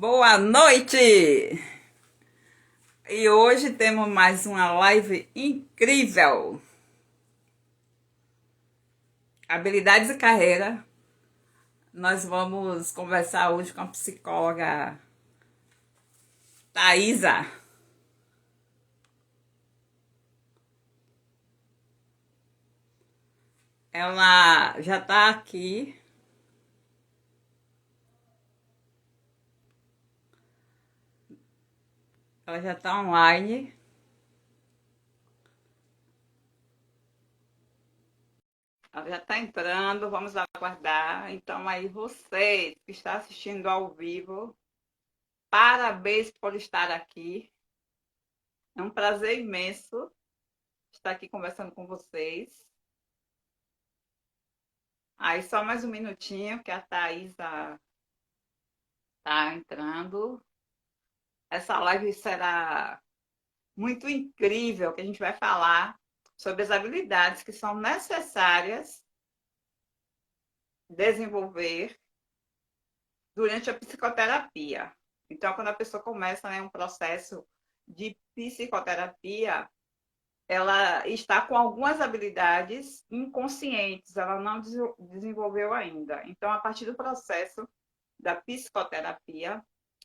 Boa noite! E hoje temos mais uma live incrível. Habilidades e carreira. Nós vamos conversar hoje com a psicóloga Thaisa. Ela já está aqui. Ela já está online. Ela já está entrando, vamos aguardar. Então, aí, você que está assistindo ao vivo, parabéns por estar aqui. É um prazer imenso estar aqui conversando com vocês. Aí, só mais um minutinho que a Thaisa está entrando. Essa live será muito incrível, que a gente vai falar sobre as habilidades que são necessárias desenvolver durante a psicoterapia. Então, quando a pessoa começa, né, um processo de psicoterapia, ela está com algumas habilidades inconscientes, ela não desenvolveu ainda. Então, a partir do processo da psicoterapia,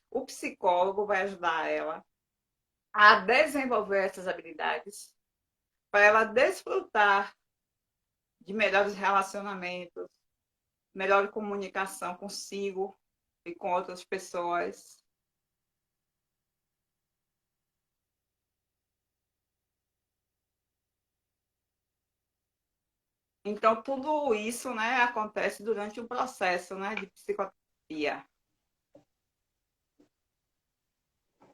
o psicólogo vai ajudar ela a desenvolver essas habilidades para ela desfrutar de melhores relacionamentos, melhor comunicação consigo e com outras pessoas. Então, tudo isso, né, acontece durante o processo, né, de psicoterapia.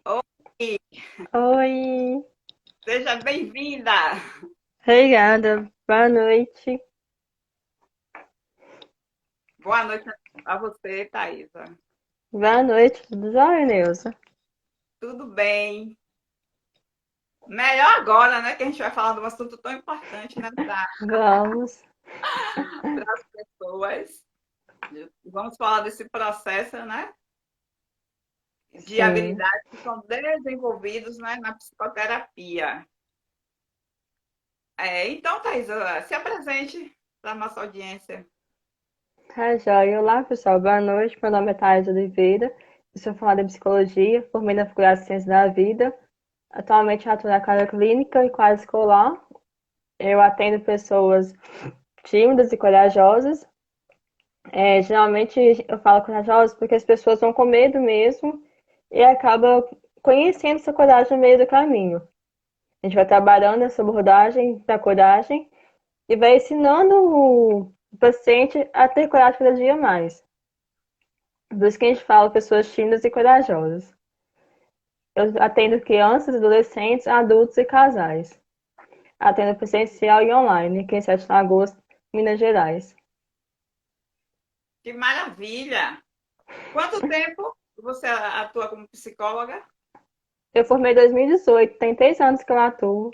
Oi, Oi, seja bem-vinda. obrigada. Boa noite. Boa noite a você, Thaisa. Boa noite, tudo jóia, Neuza? Tudo bem? Melhor agora, né, que a gente vai falar de um assunto tão importante, né, para Vamos. as pessoas. Vamos falar desse processo, né, de Sim. habilidades que são desenvolvidos, né, na psicoterapia. Então, Thaisa, se apresente para a nossa audiência. Tá jóia. Olá, pessoal. Boa noite. Meu nome é Thais Oliveira. Eu sou formada em psicologia, formei na Faculdade de Ciências da Vida. Atualmente atuo na área clínica e quadra escolar. Eu atendo pessoas tímidas e corajosas. Geralmente eu falo corajosas porque as pessoas vão com medo mesmo e acabam conhecendo essa coragem no meio do caminho. A gente vai trabalhando essa abordagem da coragem e vai ensinando o paciente a ter coragem cada dia mais. Por isso que a gente fala pessoas tímidas e corajosas. Eu atendo crianças, adolescentes, adultos e casais. Atendo presencial e online, aqui em 7 de agosto, Minas Gerais. Que maravilha! Quanto tempo você atua como psicóloga? Eu formei em 2018, tem 3 anos que eu atuo.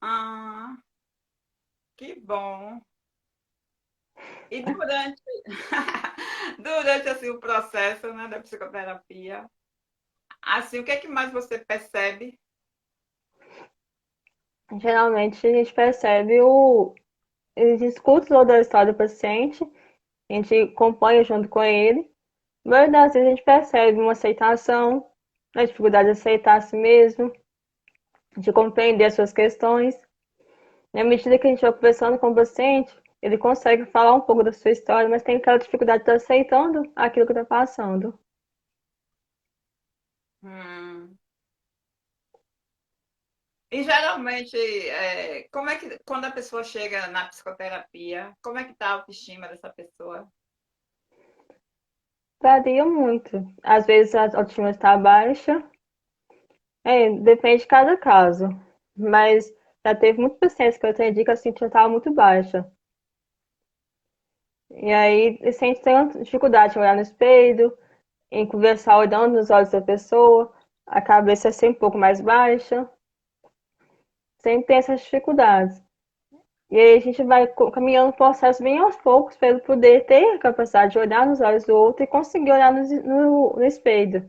Ah, que bom! E durante, durante assim, o processo, né, da psicoterapia, assim, o que é que mais você percebe? Geralmente a gente percebe a gente escuta toda a história do paciente, a gente acompanha junto com ele. Mas das vezes a gente percebe uma aceitação, a dificuldade de aceitar a si mesmo, de compreender as suas questões. E à medida que a gente vai conversando com o paciente, ele consegue falar um pouco da sua história, mas tem aquela dificuldade de estar aceitando aquilo que está passando. Hum. E geralmente, como é que quando a pessoa chega na psicoterapia, como é que está a autoestima dessa pessoa? Varia muito. Às vezes a autoestima está baixa, depende de cada caso. Mas já teve muitos pacientes que eu atendi que a autoestima estava muito baixa. E aí, se a gente tem dificuldade em olhar no espelho, em conversar olhando nos olhos da pessoa, a cabeça é sempre um pouco mais baixa, sempre tem essas dificuldades. E aí a gente vai caminhando o processo bem aos poucos para ele poder ter a capacidade de olhar nos olhos do outro e conseguir olhar no espelho.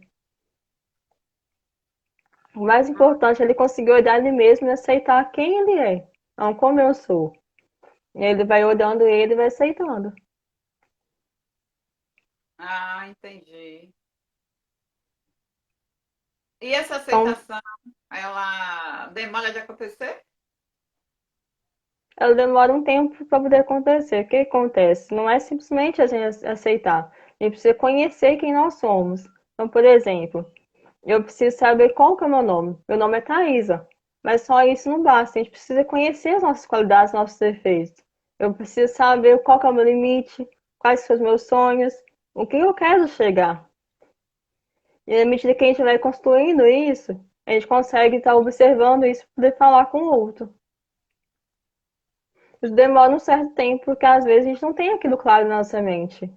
O mais importante é ele conseguir olhar ele mesmo e aceitar quem ele é, não como eu sou. E aí ele vai olhando ele e vai aceitando. Ah, entendi. E essa Então, aceitação, ela demora de acontecer? ela demora um tempo para poder acontecer. O que acontece? Não é simplesmente a gente aceitar. A gente precisa conhecer quem nós somos. Então, por exemplo, eu preciso saber qual que é o meu nome. Meu nome é Thaisa. Mas só isso não basta. A gente precisa conhecer as nossas qualidades, nossos defeitos. Eu preciso saber qual que é o meu limite, quais são os meus sonhos, o que eu quero chegar. E à medida que a gente vai construindo isso, a gente consegue estar observando isso para poder falar com o outro. Isso demora um certo tempo, porque às vezes a gente não tem aquilo claro na nossa mente.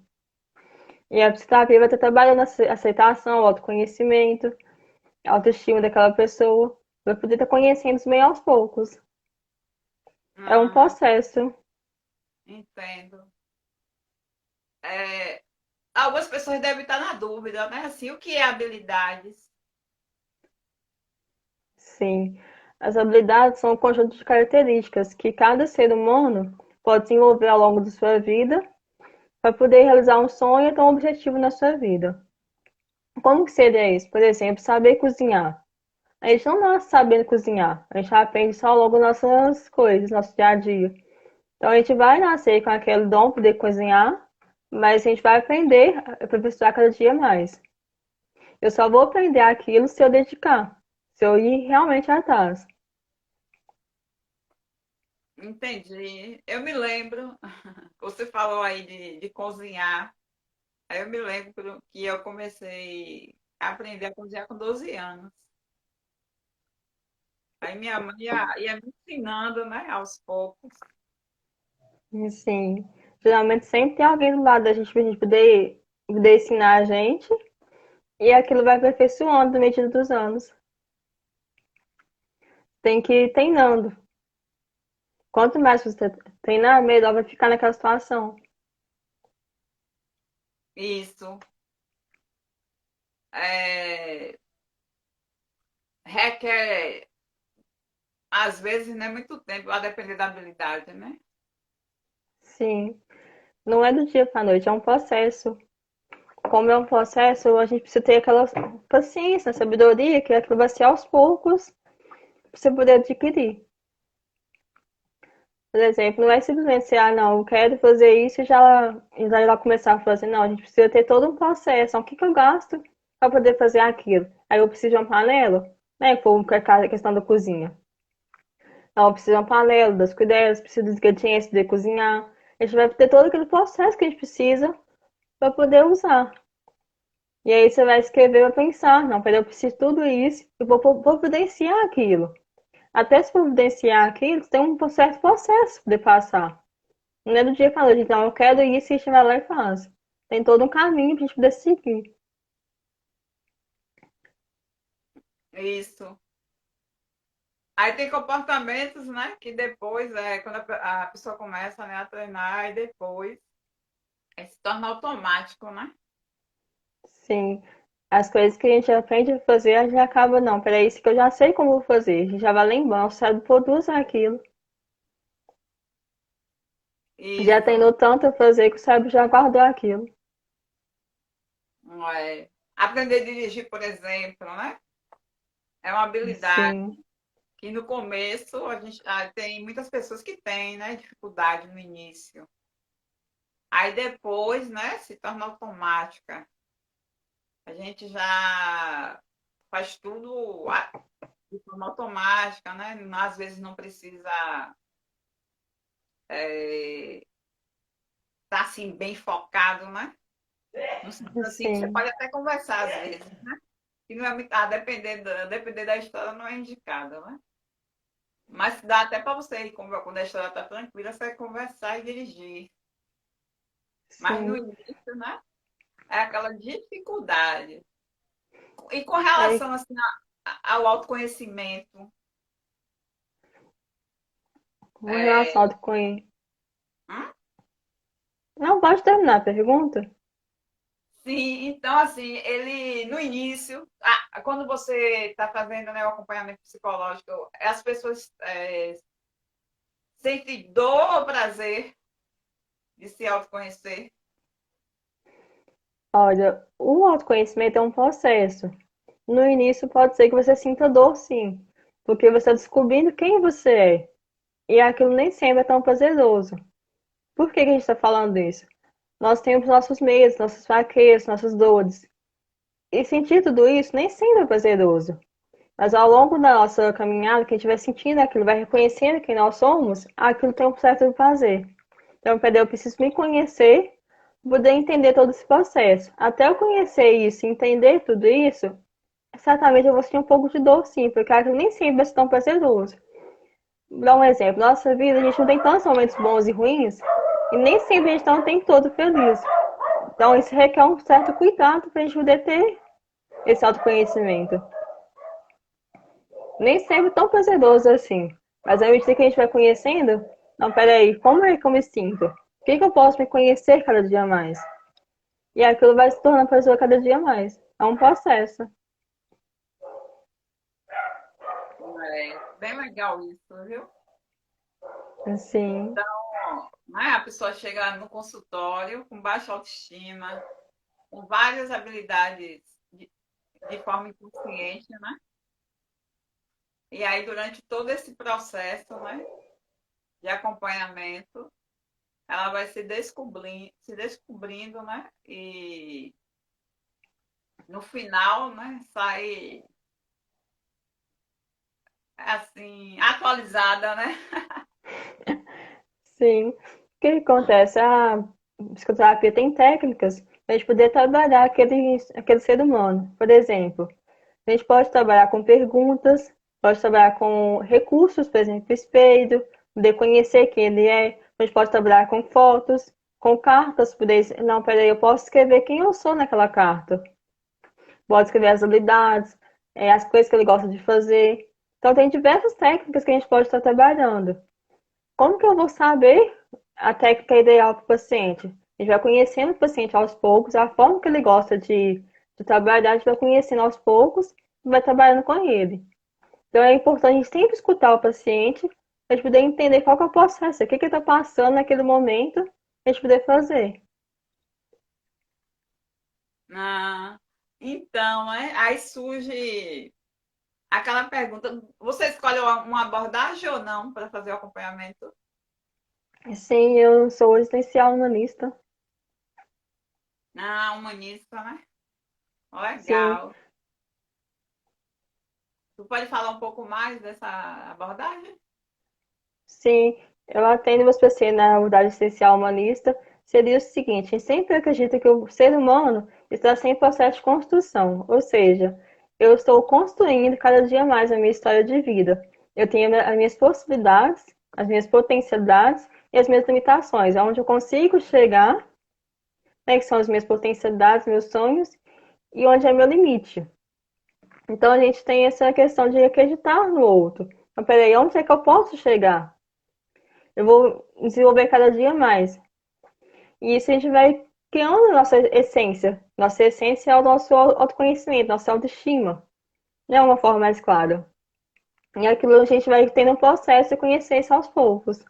E a psicoterapia vai estar trabalhando a aceitação, o autoconhecimento, a autoestima daquela pessoa, vai poder estar conhecendo isso bem aos poucos. É um Ah, processo. entendo. É, algumas pessoas devem estar na dúvida, né? Assim, o que é habilidades? Sim. As habilidades são um conjunto de características que cada ser humano pode desenvolver ao longo de sua vida para poder realizar um sonho e ter um objetivo na sua vida. Como que seria isso? Por exemplo, saber cozinhar. A gente não nasce sabendo cozinhar, a gente aprende só ao longo das nossas coisas, nosso dia a dia. Então a gente vai nascer com aquele dom de poder cozinhar, mas a gente vai aprender a aperfeiçoar cada dia mais. Eu só vou aprender aquilo se eu dedicar, se eu ir realmente atrás. Entendi. Eu me lembro, você falou aí de cozinhar. Aí eu me lembro que eu comecei a aprender a cozinhar com 12 anos. Aí minha mãe ia me ensinando, né, aos poucos. E sim, geralmente sempre tem alguém do lado da gente pra gente poder ensinar a gente, e aquilo vai aperfeiçoando na medida dos anos. Tem que ir treinando. Quanto mais você treinar, melhor vai ficar naquela situação. Isso. É, requer, às vezes, né, muito tempo, a depender da habilidade, né? Sim, não é do dia para a noite, é um processo. Como é um processo, a gente precisa ter aquela paciência, sabedoria, que aquilo vai ser aos poucos para você poder adquirir. Por exemplo, não é simplesmente ser, ah, não, eu quero fazer isso e já ir lá começar a fazer. Não, a gente precisa ter todo um processo. Então, o que que eu gasto para poder fazer aquilo? Aí eu preciso de uma panela, né? Como a questão da cozinha. Então, eu preciso de uma panela, das colheres, preciso dos ingredientes de cozinhar. A gente vai ter todo aquele processo que a gente precisa para poder usar. E aí você vai escrever para pensar, não, peraí, eu preciso de tudo isso, eu vou providenciar aquilo. Até se providenciar aquilo, tem um certo processo de passar. Não é do dia para noite, então eu quero isso e a gente vai lá e faz. Tem todo um caminho para a gente poder seguir. Isso. Aí tem comportamentos, né, que depois, quando a pessoa começa, né, a treinar, e depois se torna automático, né? Sim, as coisas que a gente aprende a fazer, a gente acaba, não, peraí, isso que eu já sei como vou fazer. A gente já vai lembrando, o cérebro produz aquilo. Já Isso. treinou tanto a fazer que o cérebro já guardou aquilo. É. Aprender a dirigir, por exemplo, né? É uma habilidade Sim, que no começo a gente tem muitas pessoas que têm, né, dificuldade no início. Aí depois, né, se torna automática. A gente já faz tudo de forma automática, né? Às vezes não precisa estar assim bem focado, né? No sentido assim que você sim, pode até conversar às vezes, né? E não é muito, depender da história não é indicado, né? Mas dá até para você ir, quando a história está tranquila, você conversar e dirigir. Mas no sim. início, né? É aquela dificuldade. E com É, relação assim, ao autoconhecimento, Com relação É, ao autoconhecimento. hum? Não, pode terminar a pergunta? Sim, então assim, ele no início, quando você está fazendo, né, o acompanhamento psicológico, as pessoas sentem dor ou prazer de se autoconhecer? Olha, o autoconhecimento é um processo. No início pode ser que você sinta dor, sim, porque você está descobrindo quem você é. E aquilo nem sempre é tão prazeroso. Por que que a gente está falando isso? Nós temos nossos medos, nossas fraquezas, nossas dores. E sentir tudo isso nem sempre é prazeroso. Mas ao longo da nossa caminhada, que a gente vai sentindo aquilo, vai reconhecendo quem nós somos, aquilo tem um certo prazer. Então, peraí, eu preciso me conhecer, poder entender todo esse processo. Até eu conhecer isso, entender tudo isso, certamente eu vou sentir um pouco de dor, sim, porque aquilo nem sempre vai ser tão prazeroso. Vou dar um exemplo. Nossa vida, a gente não tem tantos momentos bons e ruins, e nem sempre a gente não tem todo feliz. Então, isso requer um certo cuidado para a gente poder ter esse autoconhecimento. Nem sempre tão prazeroso assim. Mas à medida que a gente vai conhecendo, não, peraí, como é que eu me sinto? O que eu posso me conhecer cada dia mais? E aquilo vai se tornando pessoa cada dia mais. É um processo. É bem legal isso, viu? Assim, Né? A pessoa chega no consultório com baixa autoestima, com várias habilidades de forma inconsciente, né? E aí, durante todo esse processo, né, de acompanhamento, ela vai se descobrindo, né? E no final, né, sai assim, atualizada, né? sim. O que acontece? A psicoterapia tem técnicas para a gente poder trabalhar aquele ser humano. Por exemplo, a gente pode trabalhar com perguntas, pode trabalhar com recursos, por exemplo, espelho, poder conhecer quem ele é. A gente pode trabalhar com fotos, com cartas, poder, não, peraí, eu posso escrever quem eu sou naquela carta. Pode escrever as habilidades, as coisas que ele gosta de fazer. Então, tem diversas técnicas que a gente pode estar trabalhando. Como que eu vou saber a técnica ideal para o paciente? A gente vai conhecendo o paciente aos poucos, a forma que ele gosta de trabalhar, a gente vai conhecendo aos poucos e vai trabalhando com ele. Então é importante a gente sempre escutar o paciente, a gente poder entender qual que é o processo, o que que ele está passando naquele momento, a gente poder fazer. Ah, então, aí surge aquela pergunta: você escolhe uma abordagem ou não para fazer o acompanhamento? Sim, eu sou existencial humanista. Ah, humanista, né? Sim, Legal. Tu pode falar um pouco mais dessa abordagem? sim, eu atendo meus pacientes na abordagem existencial humanista. Seria o seguinte, a gente sempre acredita que o ser humano está sempre em processo de construção, ou seja, eu estou construindo cada dia mais a minha história de vida. Eu tenho as minhas possibilidades, as minhas potencialidades e as minhas limitações, aonde eu consigo chegar, né, que são as minhas potencialidades, meus sonhos, e onde é meu limite. Então a gente tem essa questão de acreditar no outro. Então, peraí, onde é que eu posso chegar? Eu vou desenvolver cada dia mais. E isso a gente vai criando a nossa essência. Nossa essência é o nosso autoconhecimento, nossa autoestima. Não é uma forma mais clara. E aquilo a gente vai tendo um processo de conhecer isso aos poucos.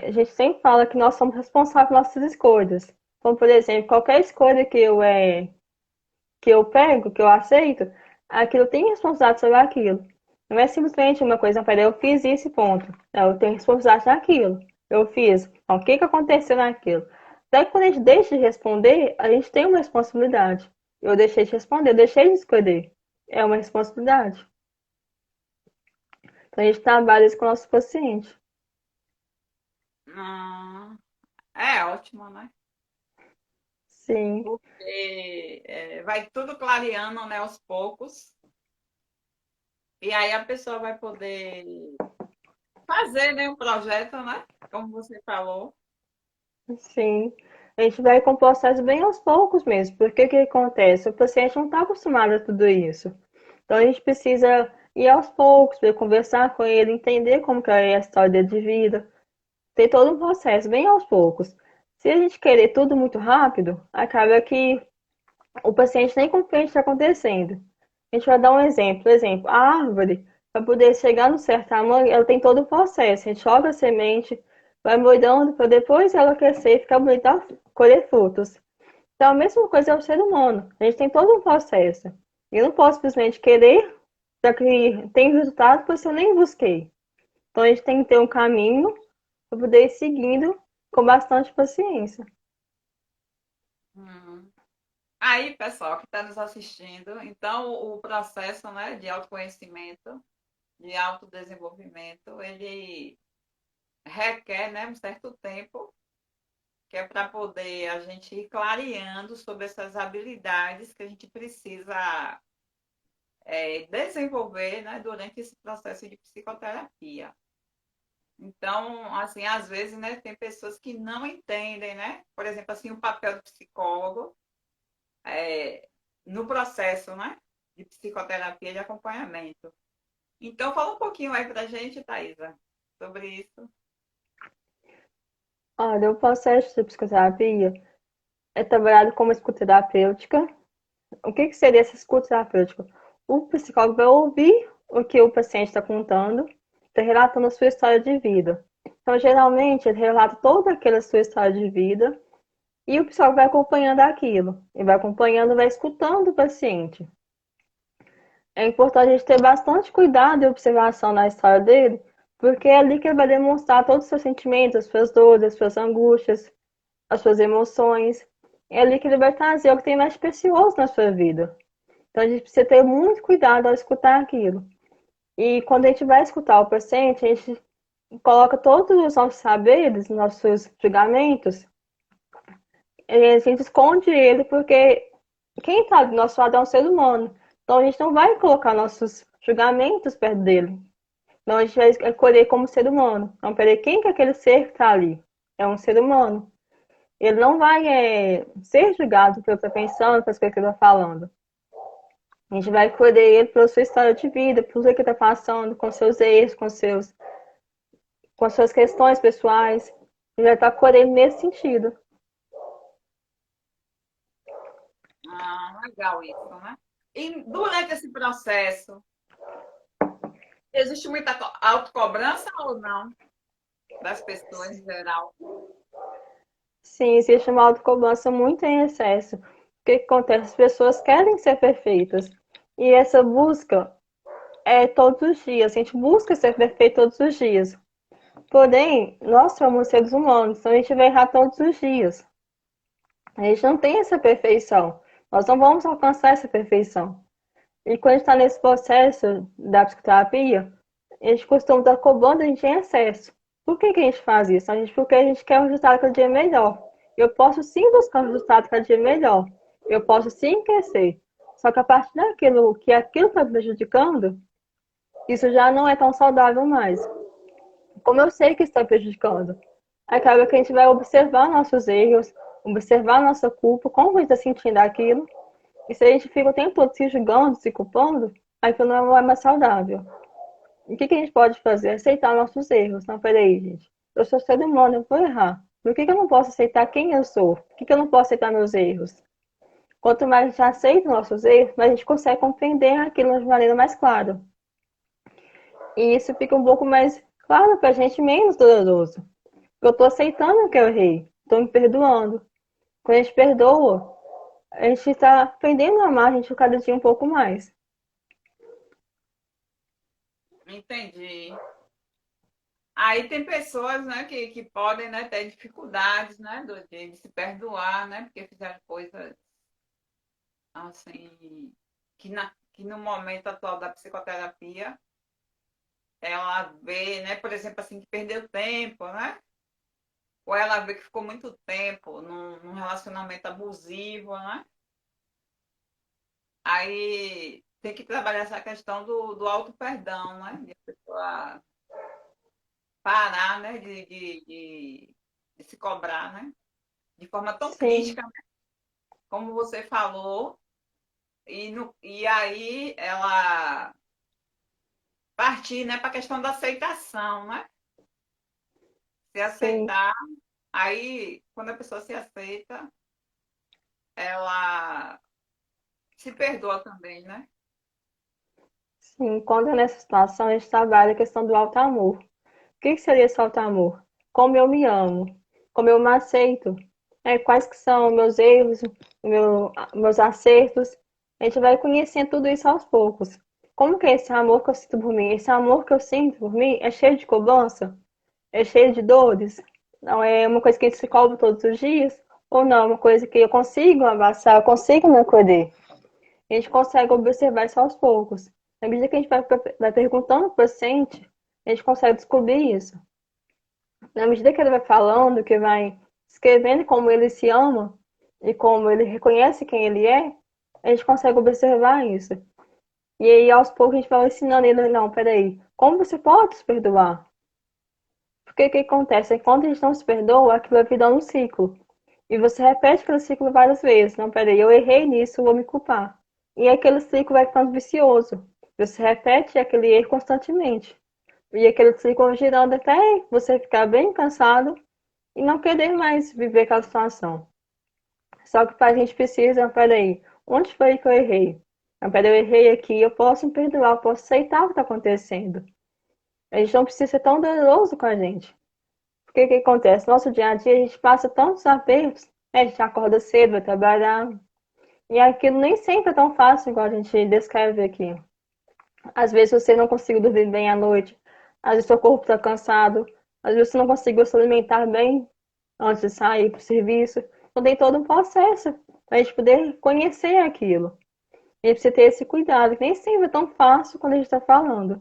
A gente sempre fala que nós somos responsáveis por nossas escolhas. Então, por exemplo, qualquer escolha que eu pego, que eu aceito, aquilo tem responsabilidade sobre aquilo. Não é simplesmente uma coisa, não, peraí, eu fiz isso e ponto. Não, eu tenho responsabilidade naquilo. Eu fiz. Então, o que que aconteceu naquilo? Daí, quando a gente deixa de responder, a gente tem uma responsabilidade. Eu deixei de responder, eu deixei de escolher. É uma responsabilidade. Então, a gente trabalha isso com o nosso paciente. Ah, é ótimo, né? Sim, Porque vai tudo clareando, né, aos poucos. E aí a pessoa vai poder fazer, né, um projeto, né? Como você falou. sim. A gente vai com o processo bem aos poucos mesmo. Porque o que acontece? O paciente não está acostumado a tudo isso. Então, a gente precisa E aos poucos, para conversar com ele, entender como que é a história dele de vida. Tem todo um processo, bem aos poucos. Se a gente querer tudo muito rápido, acaba que o paciente nem compreende o que está acontecendo. A gente vai dar um exemplo. Por exemplo, a árvore, para poder chegar no certo tamanho, ela tem todo o processo. A gente joga a semente, vai molhando para depois ela crescer e ficar bonita, colher frutos. Então, a mesma coisa é o ser humano. A gente tem todo um processo. Eu não posso simplesmente querer para que tenha resultado, pois eu nem busquei. Então, a gente tem que ter um caminho para poder ir seguindo com bastante paciência. Hum. Aí, pessoal que está nos assistindo, então o processo, né, de autoconhecimento, de autodesenvolvimento, ele requer, né, um certo tempo, que é para poder a gente ir clareando sobre essas habilidades que a gente precisa desenvolver, né, durante esse processo de psicoterapia. Então, assim, às vezes, né, tem pessoas que não entendem, né? Por exemplo, assim, o papel do psicólogo é, no processo, né, de psicoterapia de acompanhamento. Então, fala um pouquinho aí pra gente, Thaisa, sobre isso. Olha, o processo de psicoterapia é trabalhado como escuta terapêutica. O que que seria essa escuta terapêutica? O psicólogo vai ouvir o que o paciente está contando, está relatando a sua história de vida. Então, geralmente, ele relata toda aquela sua história de vida e o psicólogo vai acompanhando aquilo. Ele vai acompanhando, vai escutando o paciente. É importante a gente ter bastante cuidado e observação na história dele, porque é ali que ele vai demonstrar todos os seus sentimentos, as suas dores, as suas angústias, as suas emoções. É ali que ele vai trazer o que tem mais precioso na sua vida. Então a gente precisa ter muito cuidado ao escutar aquilo. E quando a gente vai escutar o paciente, a gente coloca todos os nossos saberes, nossos julgamentos, e a gente esconde ele porque quem está do nosso lado é um ser humano. Então a gente não vai colocar nossos julgamentos perto dele. Então a gente vai acolher como ser humano. Então, peraí, quem que é aquele ser que está ali? É um ser humano. Ele não vai ser julgado pelo que está pensando, pelas coisas que ele está falando. A gente vai acolher ele pela sua história de vida, por tudo que ele está passando, com seus erros, com as suas questões pessoais. A gente vai estar acolhendo nesse sentido. Ah, legal isso, né? E durante esse processo, existe muita autocobrança ou não das pessoas em geral? Sim, existe uma autocobrança muito em excesso. O que que acontece? As pessoas querem ser perfeitas. E essa busca é todos os dias. A gente busca ser perfeito todos os dias. Porém, nós somos seres humanos, então a gente vai errar todos os dias. A gente não tem essa perfeição. Nós não vamos alcançar essa perfeição. E quando a gente está nesse processo da psicoterapia, a gente costuma estar cobrando a gente em excesso. Por que que a gente faz isso? Porque a gente quer um resultado cada dia melhor. Eu posso sim buscar um resultado cada dia melhor. Eu posso sim crescer. Só que a partir daquilo que aquilo está me prejudicando, isso já não é tão saudável mais. Como eu sei que está prejudicando, acaba que a gente vai observar nossos erros, observar nossa culpa, como a gente está sentindo aquilo, e se a gente fica o tempo todo se julgando, se culpando, aquilo não é mais saudável. E o que a gente pode fazer? Aceitar nossos erros. Não, peraí, gente. Eu sou ser humano, eu vou errar. Por que eu não posso aceitar quem eu sou? Por que eu não posso aceitar meus erros? Quanto mais a gente aceita nossos erros, mais a gente consegue compreender aquilo de maneira mais clara. E isso fica um pouco mais claro pra gente, menos doloroso. Eu tô aceitando que eu errei. Tô me perdoando. Quando a gente perdoa, a gente está aprendendo a amar a gente cada dia um pouco mais. Entendi. Aí tem pessoas, né, que podem, né, ter dificuldades, né, de se perdoar, né, porque fizeram coisas assim que no momento atual da psicoterapia ela vê, né, por exemplo, assim que perdeu tempo, né, ou ela vê que ficou muito tempo num relacionamento abusivo, né, aí tem que trabalhar essa questão do auto perdão, né, de a pessoa parar, né, de se cobrar, né, de forma tão Sim, crítica, como você falou, e aí ela partir, né, para a questão da aceitação, né? Se Sim, aceitar, aí quando a pessoa se aceita, ela se perdoa também, né? sim. Quando é nessa situação, a gente trabalha a questão do alto amor. O que seria esse alto amor? Como eu me amo, como eu me aceito, quais que são meus erros, meus acertos. A gente vai conhecendo tudo isso aos poucos. Como que é esse amor que eu sinto por mim? Esse amor que eu sinto por mim é cheio de cobrança? É cheio de dores? Não é uma coisa que a gente se cobra todos os dias? Ou não, é uma coisa que eu consigo abraçar, eu consigo me acolher? A gente consegue observar isso aos poucos. Na medida que a gente vai perguntando para o paciente, a gente consegue descobrir isso. Na medida que ele vai falando, que vai escrevendo como ele se ama e como ele reconhece quem ele é, a gente consegue observar isso. E aí, aos poucos, a gente vai ensinando ele, não, peraí, como você pode se perdoar? Porque o que acontece? Quando a gente não se perdoa, aquilo vai virando um ciclo. E você repete aquele ciclo várias vezes. Não, peraí, eu errei nisso, vou me culpar. E aquele ciclo vai ficando vicioso. Você repete aquele erro constantemente. E aquele ciclo vai girando até você ficar bem cansado e não querer mais viver aquela situação. Só que a gente precisa, peraí, onde foi que eu errei? Não, peraí, eu errei aqui, eu posso me perdoar, eu posso aceitar o que está acontecendo. A gente não precisa ser tão doloroso com a gente. Porque o que acontece? No nosso dia a dia, a gente passa tantos apertos, né? A gente acorda cedo, vai trabalhar, e aquilo nem sempre é tão fácil igual a gente descreve aqui. Às vezes você não consegue dormir bem à noite, às vezes seu corpo está cansado, às vezes você não conseguiu se alimentar bem antes de sair para o serviço. Então tem todo um processo para a gente poder conhecer aquilo. A gente precisa ter esse cuidado, que nem sempre é tão fácil quando a gente está falando.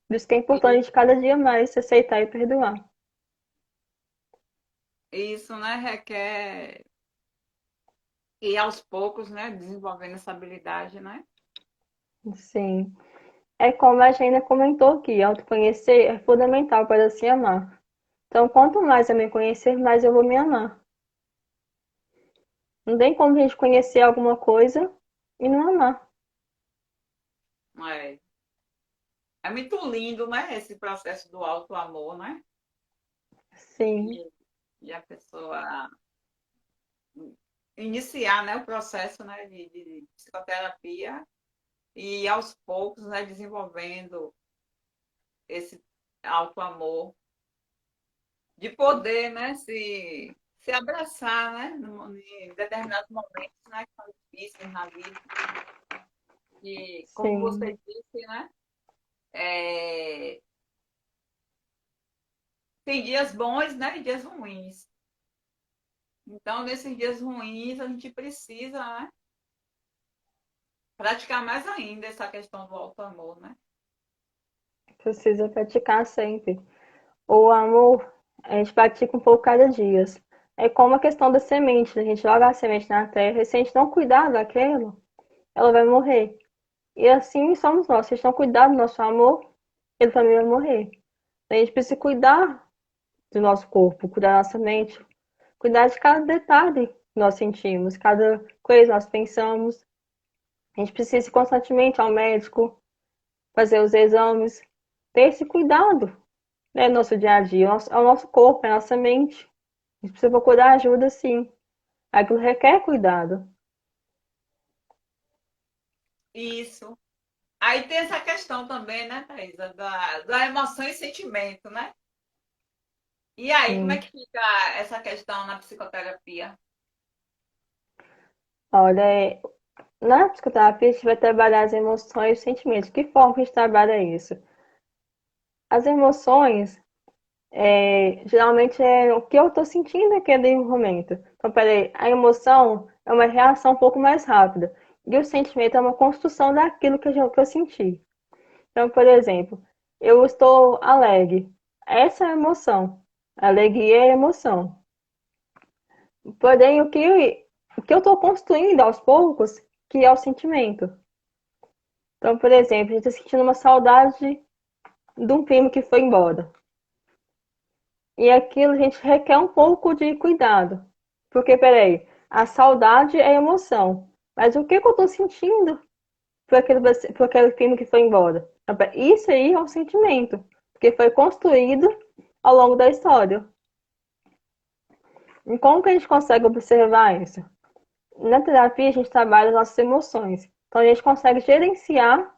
Por isso que é importante a E gente cada dia mais se aceitar e perdoar. isso, né, requer ir aos poucos, né, desenvolvendo essa habilidade, né? Sim. É como a Gina comentou aqui, autoconhecer é fundamental para se amar. Então, quanto mais eu me conhecer, mais eu vou me amar. Não tem como a gente conhecer alguma coisa e não amar. É, é muito lindo, né, esse processo do alto amor, né? Sim, E, e a pessoa iniciar, né, o processo, né, de psicoterapia e aos poucos, né, desenvolvendo esse alto amor, de poder, né, se abraçar, né, em determinados momentos, né, que são difíceis na vida. E como sim. você disse, né, é, tem dias bons, né, e dias ruins. Então, nesses dias ruins, a gente precisa, né, praticar mais ainda essa questão do alto amor, né? Precisa praticar sempre. O amor, a gente pratica um pouco cada dia. É como a questão da semente, a gente joga a semente na terra e se a gente não cuidar daquilo, ela vai morrer. E assim somos nós. Se a gente não cuidar do nosso amor, ele também vai morrer. A gente precisa cuidar do nosso corpo, cuidar da nossa mente, cuidar de cada detalhe que nós sentimos, cada coisa que nós pensamos. A gente precisa ir constantemente ao médico, fazer os exames, ter esse cuidado, né, no nosso dia a dia, ao nosso corpo, à nossa mente. A gente precisa procurar ajuda, sim. Aquilo requer cuidado. Isso. Aí tem essa questão também, né, Thaisa, da emoção e sentimento, né? E aí, como é Sim. que fica essa questão na psicoterapia? Olha, na psicoterapia a gente vai trabalhar as emoções e os sentimentos. De que forma que a gente trabalha isso? As emoções, geralmente é o que eu estou sentindo naquele momento. Então, peraí, a emoção é uma reação um pouco mais rápida. E o sentimento é uma construção daquilo que eu senti. Então, por exemplo, eu estou alegre. Essa é a emoção. Alegria é a emoção. Porém, o que eu estou construindo aos poucos, que é o sentimento. Então, por exemplo, a gente está sentindo uma saudade de um primo que foi embora. E aquilo a gente requer um pouco de cuidado. Porque, peraí, a saudade é emoção. Mas o que eu estou sentindo por aquele filme que foi embora. Isso aí é um sentimento, porque foi construído ao longo da história. E como que a gente consegue observar isso? Na terapia, a gente trabalha as nossas emoções. Então, a gente consegue gerenciar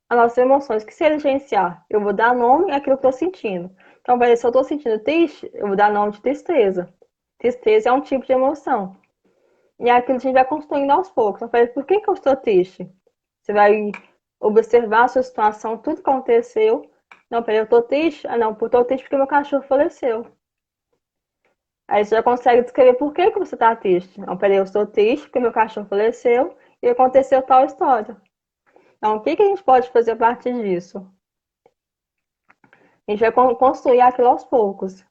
as nossas emoções. O que seria gerenciar? Eu vou dar nome àquilo que eu estou sentindo. Então, se eu estou sentindo triste, eu vou dar nome de tristeza. Tristeza é um tipo de emoção. E é aquilo que a gente vai construindo aos poucos. Então, por que eu estou triste? Você vai observar a sua situação, tudo que aconteceu. Não, peraí, eu estou triste? Ah, não, eu estou triste porque meu cachorro faleceu. Aí você já consegue descrever por que você está triste. Não, peraí, eu estou triste porque meu cachorro faleceu e aconteceu tal história. Então, o que a gente pode fazer a partir disso? A gente vai construir aquilo aos poucos.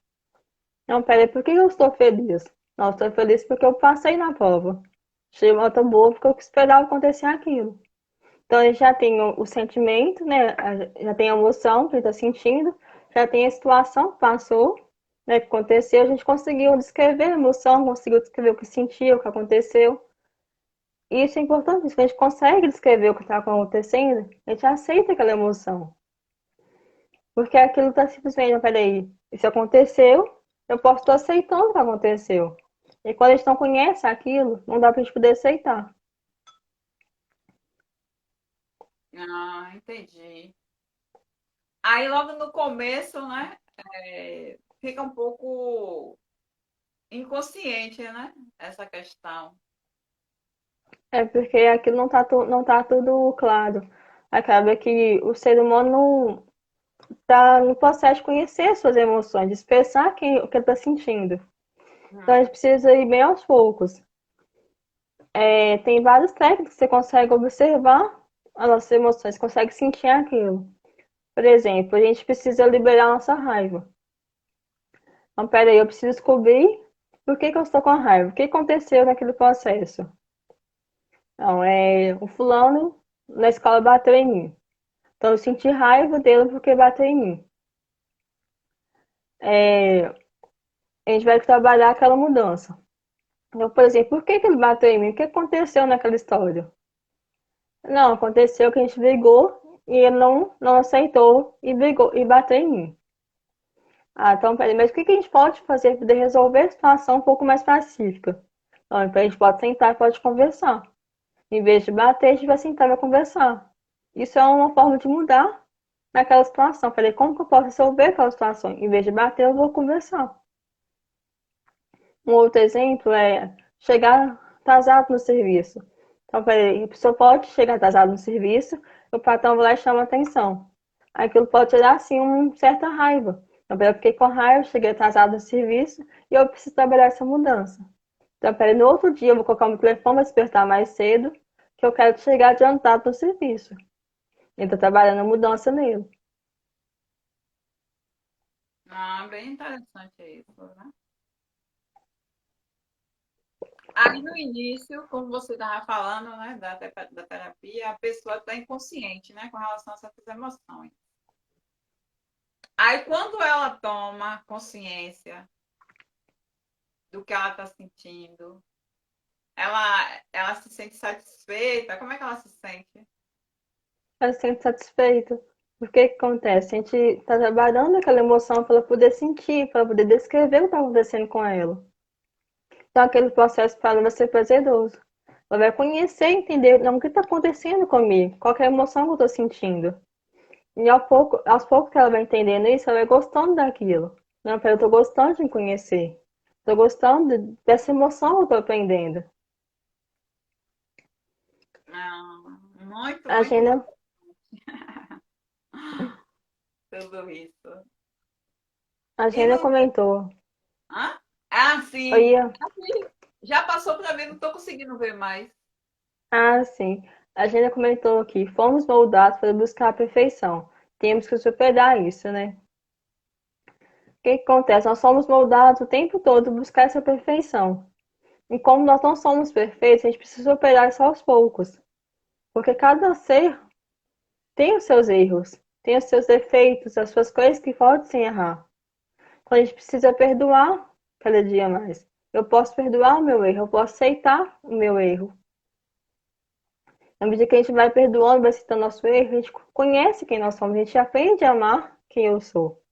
Não, peraí, por que eu estou feliz? Não, eu estou feliz porque eu passei na prova. Achei uma nota boa porque eu esperava acontecer aquilo. Então, a gente já tem o sentimento, né? Já tem a emoção que ele está sentindo, já tem a situação que passou, né? Que aconteceu, a gente conseguiu descrever a emoção, conseguiu descrever o que sentiu, o que aconteceu. E isso é importante, porque a gente consegue descrever o que está acontecendo, a gente aceita aquela emoção. Porque aquilo está simplesmente, peraí, isso aconteceu, eu posso estar aceitando o que aconteceu. E quando a gente não conhece aquilo, não dá para a gente poder aceitar. Ah, entendi. Aí logo no começo, né? Fica um pouco inconsciente, né? Essa questão. É porque aquilo não tá tudo claro. Acaba que o ser humano está no processo de conhecer suas emoções, de expressar o que ele está sentindo. Então a Hum. gente precisa ir bem aos poucos. Tem várias técnicas que você consegue observar as nossas emoções, consegue sentir aquilo. Por exemplo, a gente precisa liberar a nossa raiva. Então, peraí, eu preciso descobrir por que eu estou com raiva, o que aconteceu naquele processo. Não, o fulano na escola bateu em mim. Então, eu senti raiva dele porque bateu em mim. A gente vai trabalhar aquela mudança. Então, por exemplo, por que ele bateu em mim? O que aconteceu naquela história? Não, aconteceu que a gente brigou e ele não aceitou e brigou e bateu em mim. Ah, então, peraí, mas o que a gente pode fazer para poder resolver a situação um pouco mais pacífica? Então, a gente pode sentar e pode conversar. Em vez de bater, a gente vai sentar e vai conversar. Isso é uma forma de mudar naquela situação. Falei, como que eu posso resolver aquela situação? Em vez de bater, eu vou conversar. Um outro exemplo é chegar atrasado no serviço. Então, falei, a pessoa pode chegar atrasado no serviço, o patrão vai lá e chama a atenção. Aquilo pode gerar, assim, uma certa raiva. Então, eu fiquei com raiva, cheguei atrasado no serviço e eu preciso trabalhar essa mudança. Então, peraí, no outro dia eu vou colocar meu telefone para despertar mais cedo, que eu quero chegar adiantado no serviço. Então, trabalhando a mudança nele. Ah, bem interessante isso, né? Aí no início, como você estava falando, né, da terapia, a pessoa está inconsciente, né, com relação a essas emoções. Aí quando ela toma consciência do que ela está sentindo, ela se sente satisfeita. Como é que ela se sente? Ela se sente satisfeita. Porque o que acontece? A gente está trabalhando aquela emoção para ela poder sentir, para ela poder descrever o que está acontecendo com ela. Então, aquele processo para ela vai ser prazeroso. Ela vai conhecer, entender não, o que está acontecendo comigo, qual é a emoção que eu estou sentindo. E aos poucos que ela vai entendendo isso, ela vai gostando daquilo. Não, pera, eu estou gostando de me conhecer. Estou gostando dessa emoção que eu estou aprendendo. Ah, muito, A muito Gina, tudo isso. a E Gina no. comentou. Hã? Ah, Eu sim. ia, Já passou para mim, não estou conseguindo ver mais. sim. A Gina comentou aqui. Fomos moldados para buscar a perfeição. Temos que superar isso, né? O que que acontece? Nós somos moldados o tempo todo para buscar essa perfeição. E como nós não somos perfeitos, a gente precisa superar isso aos poucos. Porque cada ser tem os seus erros, tem os seus defeitos, as suas coisas que podem errar. Então a gente precisa perdoar cada dia mais. Eu posso perdoar o meu erro, eu posso aceitar o meu erro. À medida que a gente vai perdoando, vai citando nosso erro, a gente conhece quem nós somos, a gente aprende a amar quem eu sou.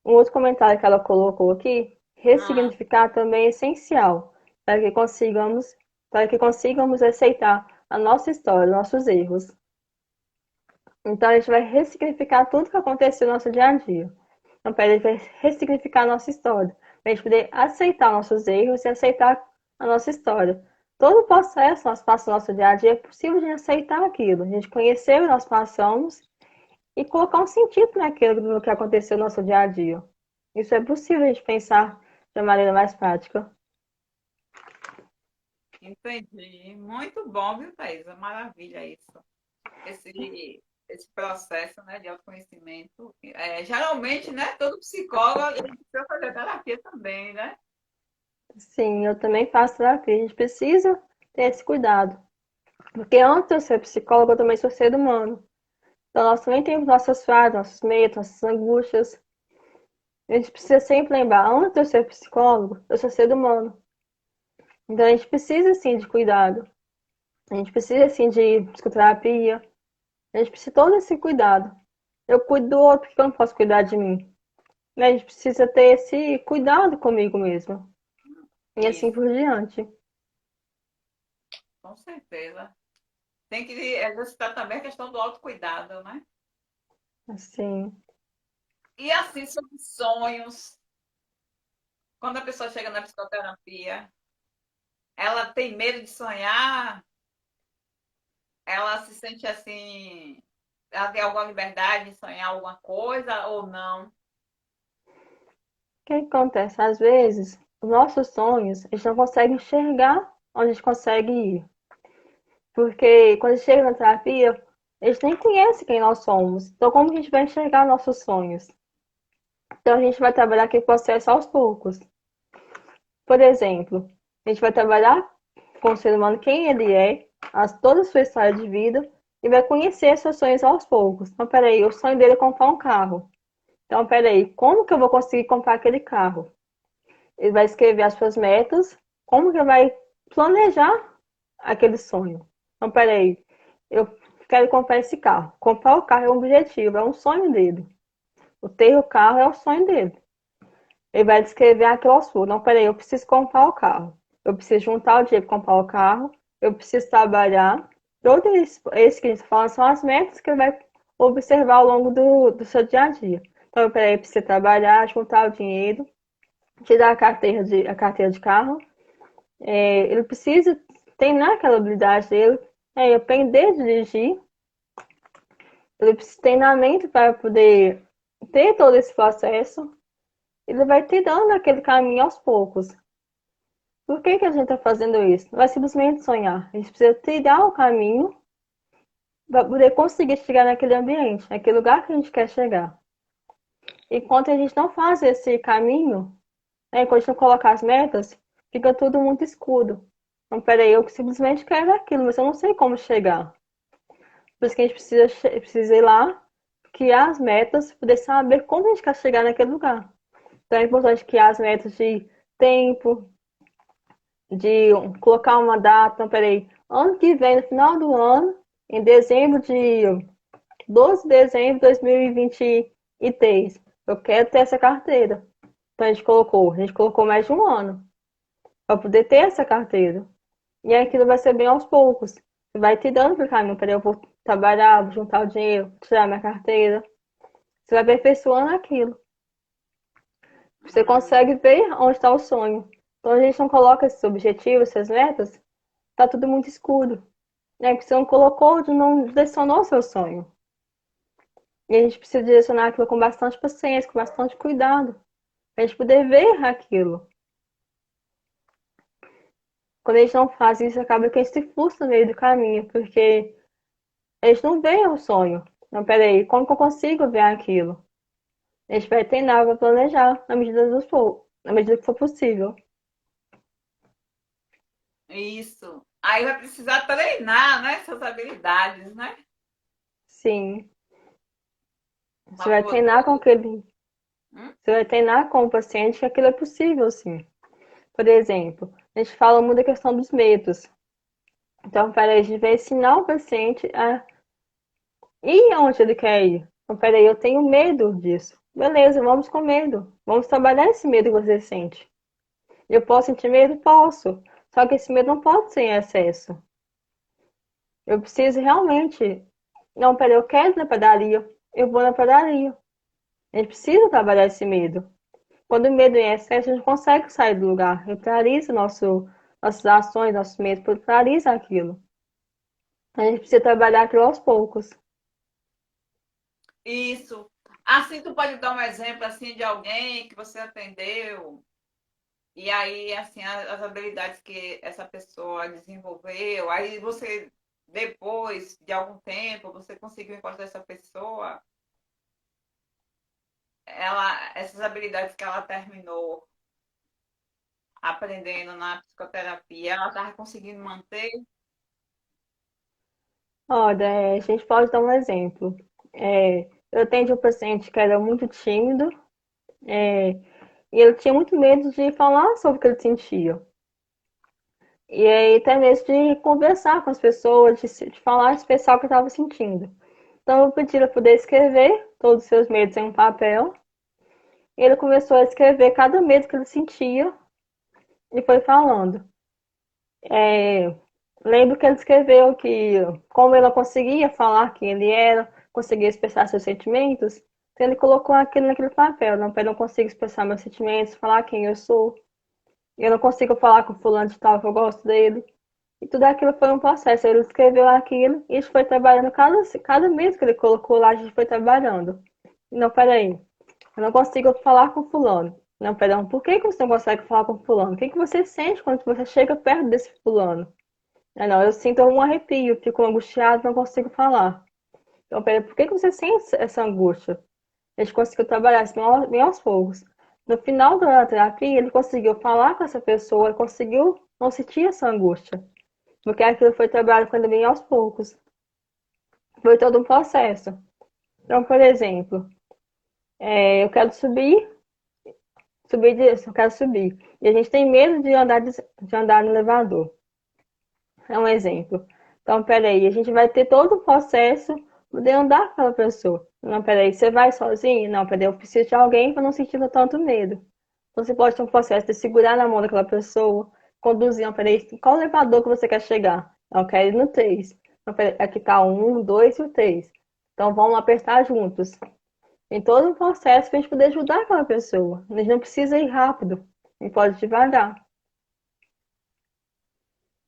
Um outro comentário que ela colocou aqui, Ah, ressignificar também é essencial para que consigamos aceitar a nossa história, nossos erros. Então a gente vai ressignificar tudo que aconteceu no nosso dia a dia. Então, para ele ressignificar a nossa história, para a gente poder aceitar nossos erros e aceitar a nossa história. Todo o processo que nós passamos no nosso dia a dia é possível de aceitar aquilo. A gente conhecer o que nós passamos e colocar um sentido naquilo no que aconteceu no nosso dia a dia. Isso é possível a gente pensar de uma maneira mais prática. entendi. Muito bom, viu, Thaisa? Maravilha isso. Esse processo, né, de autoconhecimento. Geralmente, né, todo psicólogo ele precisa fazer terapia também, né? Sim, eu também faço terapia. A gente precisa ter esse cuidado. Porque antes de eu ser psicóloga, eu também sou ser humano. Então, nós também temos nossas falhas, nossos medos, nossas angústias. A gente precisa sempre lembrar, antes de eu ser psicólogo, eu sou ser humano. Então, a gente precisa, sim, de cuidado. A gente precisa, sim, de psicoterapia. A gente precisa de todo esse cuidado. Eu cuido do outro, porque eu não posso cuidar de mim? A gente precisa ter esse cuidado comigo mesmo. E assim Isso, por diante. com certeza. Tem que exercitar também a questão do autocuidado, né? Assim, E assim, sobre sonhos. Quando a pessoa chega na psicoterapia, ela tem medo de sonhar, ela se sente assim, ela tem alguma liberdade de sonhar alguma coisa ou não? o que acontece? Às vezes, os nossos sonhos, a gente não consegue enxergar onde a gente consegue ir. Porque quando a gente chega na terapia, a gente nem conhece quem nós somos. Então, como a gente vai enxergar nossos sonhos? Então, a gente vai trabalhar aquele processo aos poucos. Por exemplo, a gente vai trabalhar com o ser humano quem ele é, toda a sua história de vida, e vai conhecer seus sonhos aos poucos. Então, peraí, o sonho dele é comprar um carro. Então, peraí, como que eu vou conseguir comprar aquele carro? Ele vai escrever as suas metas, como que ele vai planejar aquele sonho. Então, peraí, eu quero comprar esse carro. Comprar o carro é um objetivo, é um sonho dele. O ter o carro é o sonho dele. Ele vai descrever aquilo ao sul. Não, peraí, eu preciso comprar o carro. Eu preciso juntar o dinheiro para comprar o carro. Eu preciso trabalhar. Todo esse que a gente está falando são as metas que ele vai observar ao longo do seu dia a dia. Então, peraí, precisa trabalhar, juntar o dinheiro, tirar a carteira de carro. Ele precisa treinar aquela habilidade dele, aprender a dirigir. Ele precisa de treinamento para poder ter todo esse processo. Ele vai te dando aquele caminho aos poucos. Por que a gente está fazendo isso? Não é simplesmente sonhar. A gente precisa trilhar o caminho para poder conseguir chegar naquele ambiente, naquele lugar que a gente quer chegar. Enquanto a gente não faz esse caminho, enquanto a gente não colocar as metas, fica tudo muito escuro. Então, peraí, eu simplesmente quero aquilo, mas eu não sei como chegar. Por isso que a gente precisa ir lá, criar as metas, poder saber como a gente quer chegar naquele lugar. Então é importante criar as metas de tempo, de colocar uma data. Então, peraí, ano que vem, no final do ano, em dezembro de 12 de dezembro de 2023, eu quero ter essa carteira. Então a gente colocou mais de um ano para poder ter essa carteira. E aquilo vai ser bem aos poucos. Vai te dando para o caminho. Peraí, eu vou trabalhar, vou juntar o dinheiro, tirar minha carteira. Você vai aperfeiçoando aquilo. Você consegue ver onde está o sonho. Então a gente não coloca esses objetivos, essas metas, tá tudo muito escuro. Né? Porque você não colocou, não direcionou o seu sonho. E a gente precisa direcionar aquilo com bastante paciência, com bastante cuidado. Pra gente poder ver aquilo. Quando a gente não faz isso, acaba que a gente se frustra no meio do caminho, porque a gente não vê o sonho. Não, peraí, como que eu consigo ver aquilo? A gente vai treinar, vai planejar na medida que for possível. Isso. Aí vai precisar treinar, né, essas habilidades, né? Sim. Você Para vai treinar com poder. aquele. Hum? Você vai treinar com o paciente que aquilo é possível, sim. Por exemplo, a gente fala muito da questão dos medos. Então, peraí, a gente vai ensinar o paciente a ir aonde ele quer ir. Então, peraí, eu tenho medo disso. Beleza, vamos com medo. Vamos trabalhar esse medo que você sente. Eu posso sentir medo? Posso. Só que esse medo não pode ser em excesso. Eu preciso realmente. Não, peraí, eu quero ir na padaria. Eu vou na padaria. A gente precisa trabalhar esse medo. Quando o medo é excesso, a gente consegue sair do lugar. Neutraliza nossas ações, nossos medos, neutraliza aquilo. A gente precisa trabalhar aquilo aos poucos. Isso. Assim, tu pode dar um exemplo assim de alguém que você atendeu e aí assim as habilidades que essa pessoa desenvolveu, aí você depois de algum tempo você conseguiu encontrar essa pessoa, essas habilidades que ela terminou aprendendo na psicoterapia, ela estava conseguindo manter. Olha, a gente pode dar um exemplo. Eu atendi um paciente que era muito tímido, é, e ele tinha muito medo de falar sobre o que ele sentia. E aí, até mesmo de conversar com as pessoas, de falar, expressar o que estava sentindo. Então, eu pedi para poder escrever todos os seus medos em um papel. E ele começou a escrever cada medo que ele sentia e foi falando. É, Lembro que ele escreveu que, como ele não conseguia falar quem ele era, conseguia expressar seus sentimentos, então ele colocou aquilo naquele papel. Não, eu não consigo expressar meus sentimentos, falar quem eu sou. Eu não consigo falar com fulano de tal que eu gosto dele. E tudo aquilo foi um processo. Ele escreveu aquilo e a gente foi trabalhando cada mês que ele colocou lá, a gente foi trabalhando. Não, peraí. Eu não consigo falar com fulano. Não, perdão. Por que você não consegue falar com fulano? O que você sente quando você chega perto desse fulano? Não, eu sinto um arrepio, fico angustiado, não consigo falar. Então, peraí, por que você sente essa angústia? A gente conseguiu trabalhar isso bem aos poucos. No final da terapia, ele conseguiu falar com essa pessoa, ele conseguiu não sentir essa angústia. Porque aquilo foi trabalhado com ele bem aos poucos. Foi todo um processo. Então, por exemplo, eu quero subir disso, eu quero subir. E a gente tem medo de andar no elevador. É um exemplo. Então, peraí, a gente vai ter todo o processo de andar com aquela pessoa. Não, peraí, você vai sozinho? Não, peraí, eu preciso de alguém para não sentir tanto medo. Então, você pode ter um processo de segurar na mão daquela pessoa, conduzir, não, peraí, qual elevador que você quer chegar? Não, eu quero ir no 3. Então, peraí, aqui tá o 1, 2 e o 3. Então, vamos apertar juntos. Tem todo um processo para a gente poder ajudar aquela pessoa. A gente não precisa ir rápido, a gente pode ir devagar.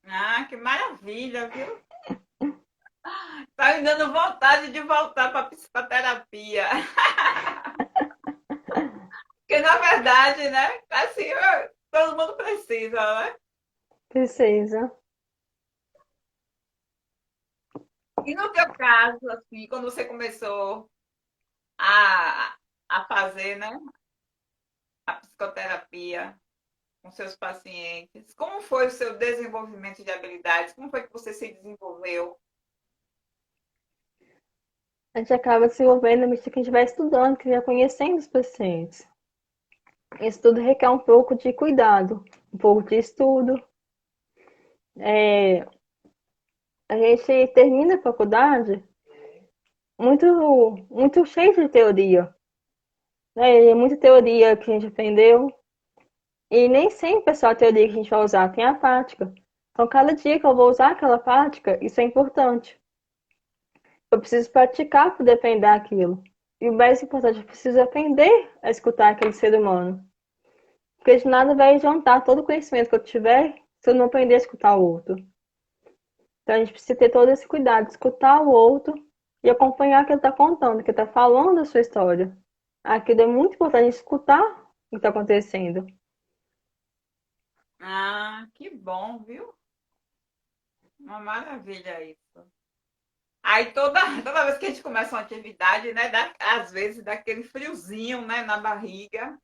Ah, que maravilha, viu? Tá me dando vontade de voltar para psicoterapia. Porque, na verdade, né? Assim, todo mundo precisa, né? Precisa. E no teu caso, assim, quando você começou a, a fazer, né? A psicoterapia com seus pacientes, como foi o seu desenvolvimento de habilidades? Como foi que você se desenvolveu? A gente acaba desenvolvendo à medida que a gente vai estudando, que vai conhecendo os pacientes. Isso tudo requer um pouco de cuidado, um pouco de estudo. É, a gente termina a faculdade muito, muito cheio de teoria, né? É muita teoria que a gente aprendeu, e nem sempre é só a teoria que a gente vai usar, tem a prática. Então, cada dia que eu vou usar aquela prática, isso é importante. Eu preciso praticar para poder aprender aquilo. E o mais importante, eu preciso aprender a escutar aquele ser humano. Porque de nada vai adiantar todo o conhecimento que eu tiver se eu não aprender a escutar o outro. Então a gente precisa ter todo esse cuidado de escutar o outro e acompanhar o que ele está contando, o que ele está falando a sua história. Aquilo é muito importante escutar o que está acontecendo. Ah, que bom, viu? Uma maravilha isso. Aí toda vez que a gente começa uma atividade, né, às vezes dá aquele friozinho, né, na barriga,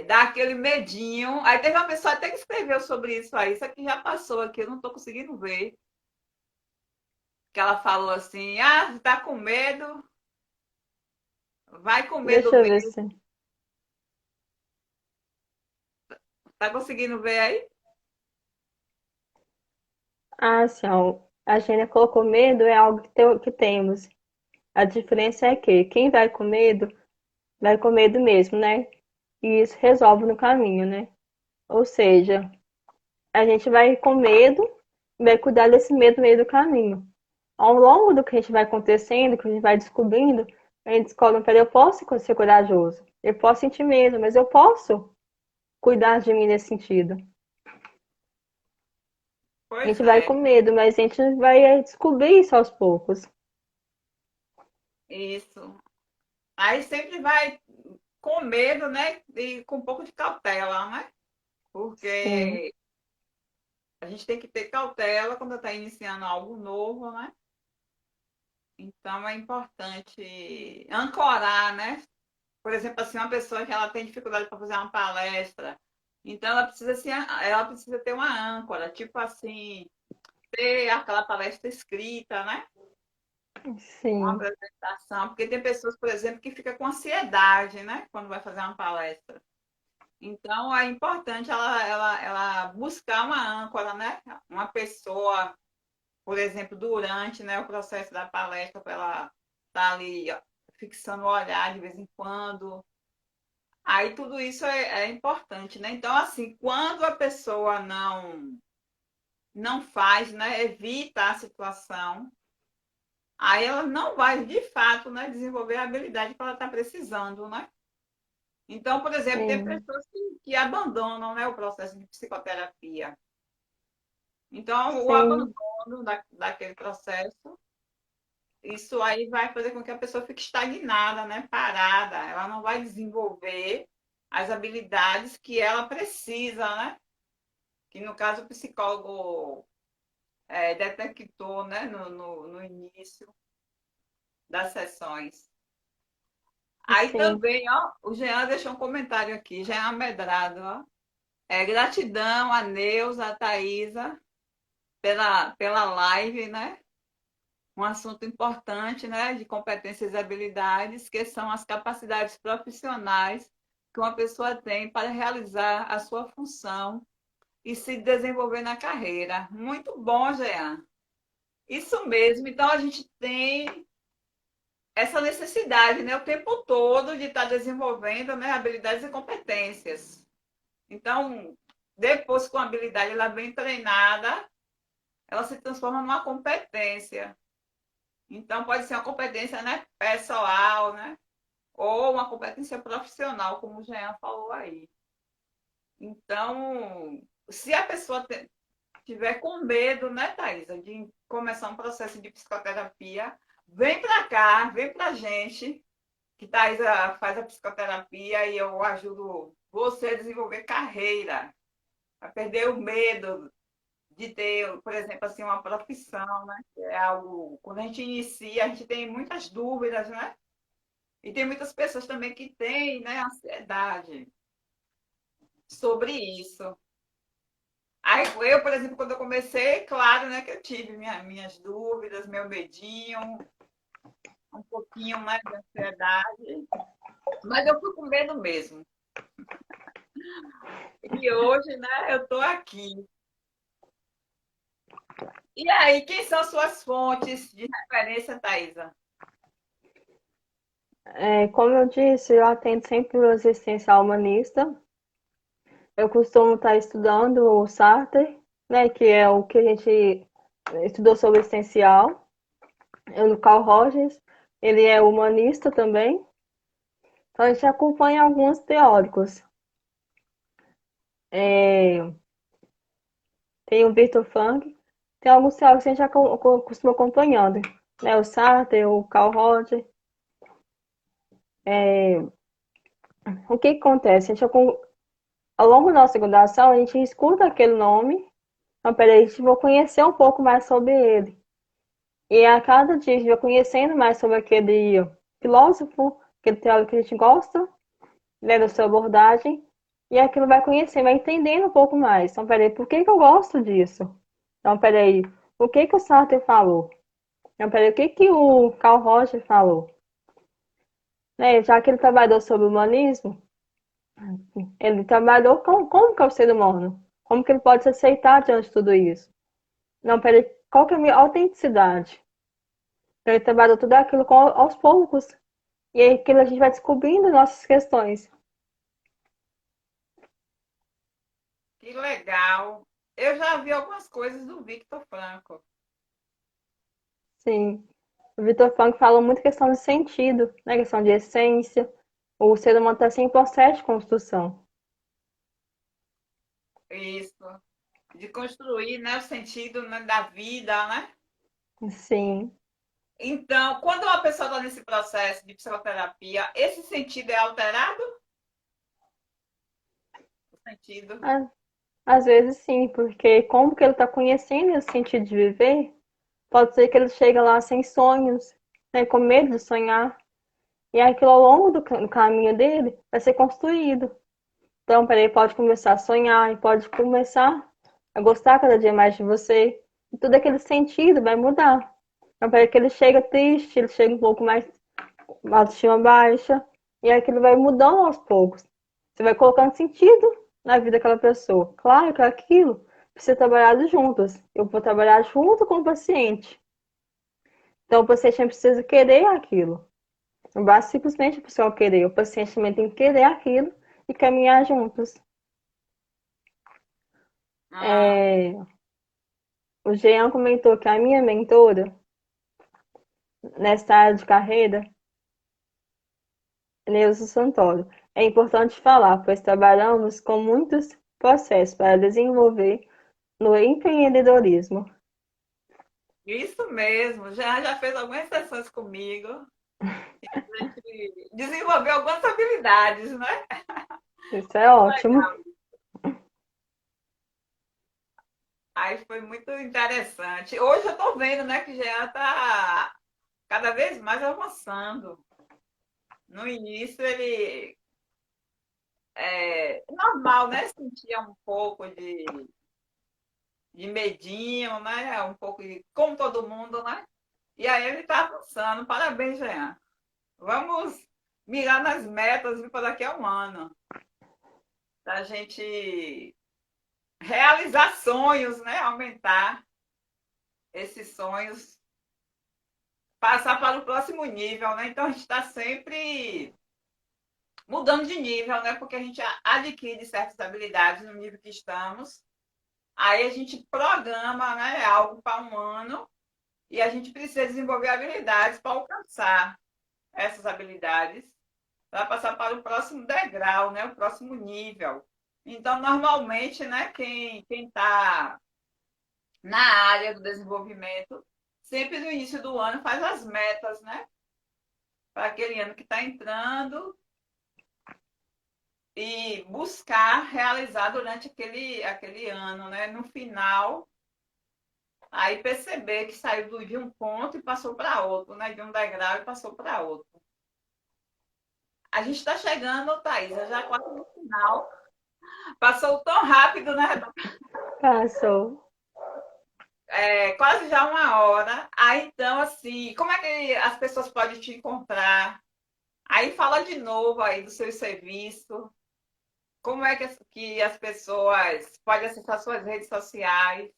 dá aquele medinho. Aí teve uma pessoa até que escreveu sobre isso aqui já passou aqui, eu não estou conseguindo ver. Que ela falou assim, ah, tá com medo, vai com Deixa medo eu ver mesmo. se. Tá conseguindo ver aí? Ah, sim, ó, a Gênia colocou medo é algo que temos. A diferença é que quem vai com medo mesmo, né? E isso resolve no caminho, né? Ou seja, a gente vai com medo e vai cuidar desse medo no meio do caminho. Ao longo do que a gente vai acontecendo, que a gente vai descobrindo, a gente descobre, peraí, eu posso ser corajoso, eu posso sentir medo, mas eu posso cuidar de mim nesse sentido. A Pois gente vai é, com medo, mas a gente vai descobrir isso aos poucos. isso. Aí sempre vai com medo, né? E com um pouco de cautela, né? Sim, Porque a gente tem que ter cautela quando está iniciando algo novo, né? Então é importante ancorar, né? Por exemplo, assim, uma pessoa que ela tem dificuldade para fazer uma palestra, então ela precisa ter uma âncora, tipo assim, ter aquela palestra escrita, né? Uma sim, apresentação, porque tem pessoas, por exemplo, que ficam com ansiedade, né? Quando vai fazer uma palestra. Então é importante ela buscar uma âncora, né? Uma pessoa, por exemplo, durante, né, o processo da palestra, para ela estar ali ó, fixando o olhar de vez em quando. Aí tudo isso é importante, né? Então, assim, quando a pessoa não faz, né, evita a situação, aí ela não vai, de fato, né, desenvolver a habilidade que ela está precisando, né? Então, por exemplo, tem sim, pessoas que abandonam, né, o processo de psicoterapia. Então, o sim, abandono daquele processo, isso aí vai fazer com que a pessoa fique estagnada, né, parada. Ela não vai desenvolver as habilidades que ela precisa, né? Que no caso o psicólogo detectou, né, no início das sessões. Aí sim. também, ó, o Jean deixou um comentário aqui, Jean Medrado, ó. Gratidão a Neuza, a Thaisa, pela live, né? Um assunto importante, né? De competências e habilidades, que são as capacidades profissionais que uma pessoa tem para realizar a sua função e se desenvolver na carreira. Muito bom, Jean. Isso mesmo. Então, a gente tem essa necessidade, né, o tempo todo de estar desenvolvendo, né, habilidades e competências. Então, depois com a habilidade ela bem treinada, ela se transforma numa competência. Então, pode ser uma competência, né, pessoal, né, ou uma competência profissional, como o Jean falou aí. Então, se a pessoa tiver com medo, né, Thaisa, de começar um processo de psicoterapia, vem para cá, vem para a gente, que Thaisa faz a psicoterapia e eu ajudo você a desenvolver carreira, a perder o medo de ter, por exemplo, assim, uma profissão, né? Que é algo, quando a gente inicia, a gente tem muitas dúvidas, né? E tem muitas pessoas também que têm, né, ansiedade sobre isso. Aí eu, por exemplo, quando eu comecei, claro, né, que eu tive minhas dúvidas, meu medinho, um pouquinho mais de ansiedade, mas eu fui com medo mesmo. E hoje, né, eu estou aqui. E aí, quem são suas fontes de referência, Thaisa? Como eu disse, eu atendo sempre o existencial humanista. Eu costumo estar estudando o Sartre, né, que é o que a gente estudou sobre existencial. Eu no Carl Rogers, ele é humanista também. Então a gente acompanha alguns teóricos. É, tem o Victor Frank, tem alguns teóricos que a gente já costuma acompanhando, né? O Sartre, o Carl Rogers. O que que acontece? Ao longo da nossa graduação, a gente escuta aquele nome. Então, peraí, a gente vai conhecer um pouco mais sobre ele. E a cada dia a gente vai conhecendo mais sobre aquele filósofo, aquele teórico que a gente gosta, né, da sua abordagem, e aquilo vai conhecendo, vai entendendo um pouco mais. Então, peraí, por que que eu gosto disso? Então, peraí, o que que o Sartre falou? Então, peraí, o que que o Carl Roger falou? Né, já que ele trabalhou sobre o humanismo, ele trabalhou com como que é o ser humano, como que ele pode se aceitar diante de tudo isso. Não, peraí, qual que é a minha autenticidade? Ele trabalhou tudo aquilo aos poucos. E aí aquilo a gente vai descobrindo nossas questões. Que legal. Eu já vi algumas coisas do Victor Franco. Sim. O Vitor Frank fala muito questão de sentido, né? Questão de essência. O ser humano está sempre em processo de construção. Isso. De construir, né, o sentido, né, da vida, né? Sim. Então, quando uma pessoa está nesse processo de psicoterapia, esse sentido é alterado? O sentido. Às, às vezes sim, porque como que ele está conhecendo esse sentido de viver, pode ser que ele chega lá sem sonhos, né? Com medo de sonhar. E aquilo ao longo do caminho dele vai ser construído. Então, ele pode começar a sonhar e pode começar a gostar cada dia mais de você. E tudo aquele sentido vai mudar. Então, para que ele chega triste, ele chega um pouco mais autoestima baixa, e aquilo vai mudando aos poucos. Você vai colocando sentido na vida daquela pessoa. Claro que aquilo precisa trabalhar juntas. Eu vou trabalhar junto com o paciente. Então, o paciente precisa querer aquilo. Não basta simplesmente a pessoa querer. O paciente também tem que querer aquilo e caminhar juntos. Ah, O Jean comentou que a minha mentora, nessa área de carreira, Neuza Santoro, é importante falar, pois trabalhamos com muitos processos para desenvolver no empreendedorismo. isso mesmo. Já fez algumas sessões comigo. A gente desenvolveu algumas habilidades, né? Isso é ótimo. Aí foi muito interessante. Hoje eu estou vendo, né, que já está cada vez mais avançando. No início ele é normal, né? Sentia um pouco de medinho, né? Um pouco de, como todo mundo, né? E aí ele está avançando. Parabéns, Jean. Vamos mirar nas metas para daqui a um ano. Para a gente realizar sonhos, né? Aumentar esses sonhos, passar para o próximo nível, né? Então a gente está sempre mudando de nível, né? Porque a gente adquire certas habilidades no nível que estamos. Aí a gente programa, né, algo para um ano e a gente precisa desenvolver habilidades para alcançar essas habilidades, para passar para o próximo degrau, né, o próximo nível. Então, normalmente, né, quem está na área do desenvolvimento, sempre no início do ano faz as metas, né, para aquele ano que está entrando e buscar realizar durante aquele ano, né? No final, aí perceber que saiu de um ponto e passou para outro, né? De um degrau e passou para outro. A gente está chegando, Thaís, já quase no final. Passou tão rápido, né? Passou. É, quase já uma hora. Aí, então, assim, como é que as pessoas podem te encontrar? Aí fala de novo aí do seu serviço. Como é que as pessoas podem acessar suas redes sociais?